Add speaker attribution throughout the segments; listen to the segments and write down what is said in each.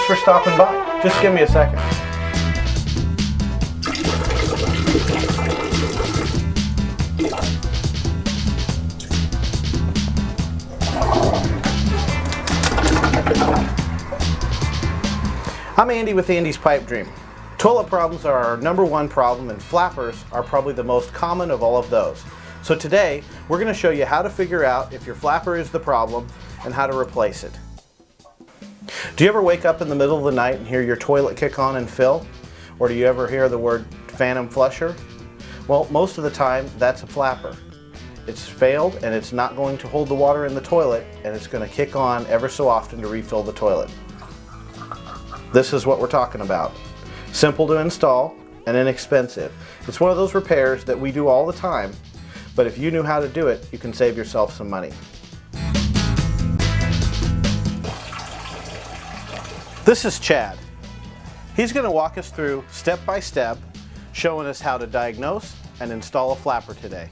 Speaker 1: Thanks for stopping by. Just give me a second. I'm Andy with Andy's Pipe Dream. Toilet problems are our #1 problem, and flappers are probably the most common of all of those. So today, we're going to show you how to figure out if your flapper is the problem and how to replace it. Do you ever wake up in the middle of the night and hear your toilet kick on and fill? Or do you ever hear the word phantom flusher? Well, most of the time, that's a flapper. It's failed and it's not going to hold the water in the toilet, and it's going to kick on ever so often to refill the toilet. This is what we're talking about. Simple to install and inexpensive. It's one of those repairs that we do all the time, but if you knew how to do it, you can save yourself some money. This is Chad. He's going to walk us through step by step, showing us how to diagnose and install a flapper today.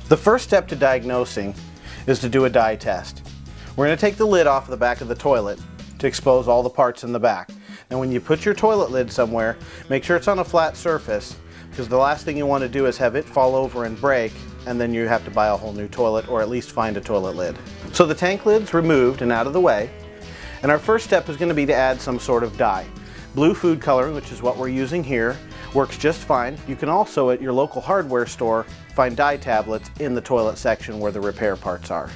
Speaker 1: The first step to diagnosing is to do a dye test. We're going to take the lid off the back of the toilet to expose all the parts in the back. And when you put your toilet lid somewhere, make sure it's on a flat surface, because the last thing you want to do is have it fall over and break, and then you have to buy a whole new toilet, or at least find a toilet lid. So the tank lid's removed and out of the way, and our first step is going to be to add some sort of dye. Blue food color, which is what we're using here, works just fine. You can also, at your local hardware store, find dye tablets in the toilet section where the repair parts are.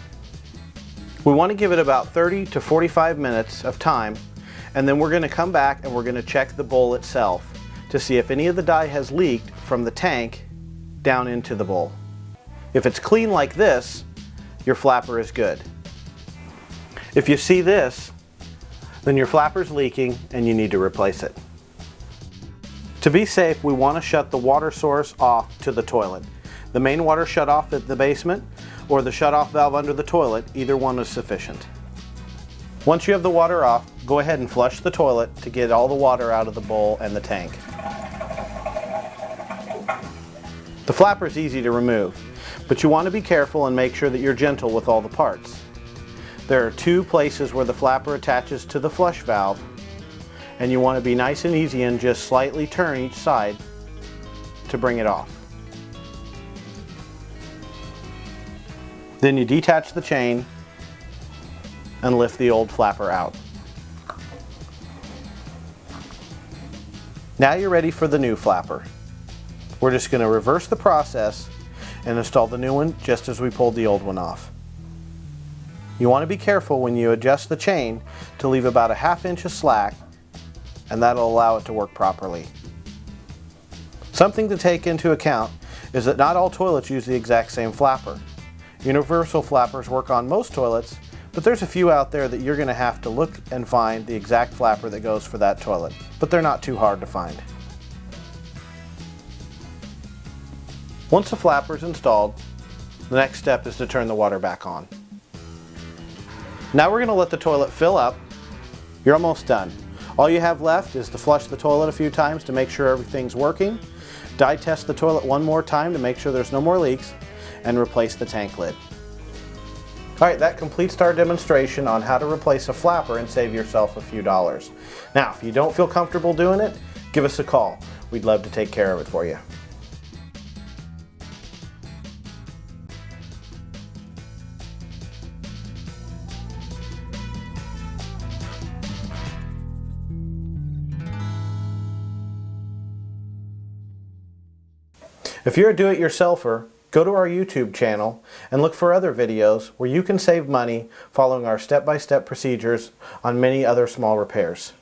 Speaker 1: We want to give it about 30 to 45 minutes of time, and then we're going to come back and we're going to check the bowl itself to see if any of the dye has leaked from the tank down into the bowl. If it's clean like this, your flapper is good. If you see this, then your flapper's leaking and you need to replace it. To be safe, we want to shut the water source off to the toilet. The main water shutoff at the basement or the shutoff valve under the toilet, either one is sufficient. Once you have the water off, go ahead and flush the toilet to get all the water out of the bowl and the tank. The flapper is easy to remove, but you want to be careful and make sure that you're gentle with all the parts. There are 2 places where the flapper attaches to the flush valve, and you want to be nice and easy and just slightly turn each side to bring it off. Then you detach the chain and lift the old flapper out. Now you're ready for the new flapper. We're just going to reverse the process and install the new one just as we pulled the old one off. You want to be careful when you adjust the chain to leave about a ½ inch of slack, and that'll allow it to work properly. Something to take into account is that not all toilets use the exact same flapper. Universal flappers work on most toilets, but there's a few out there that you're going to have to look and find the exact flapper that goes for that toilet, but they're not too hard to find. Once the flapper is installed, the next step is to turn the water back on. Now we're going to let the toilet fill up. You're almost done. All you have left is to flush the toilet a few times to make sure everything's working, dye test the toilet one more time to make sure there's no more leaks, and replace the tank lid. Alright, that completes our demonstration on how to replace a flapper and save yourself a few dollars. Now, if you don't feel comfortable doing it, give us a call. We'd love to take care of it for you. If you're a do-it-yourselfer, go to our YouTube channel and look for other videos where you can save money following our step-by-step procedures on many other small repairs.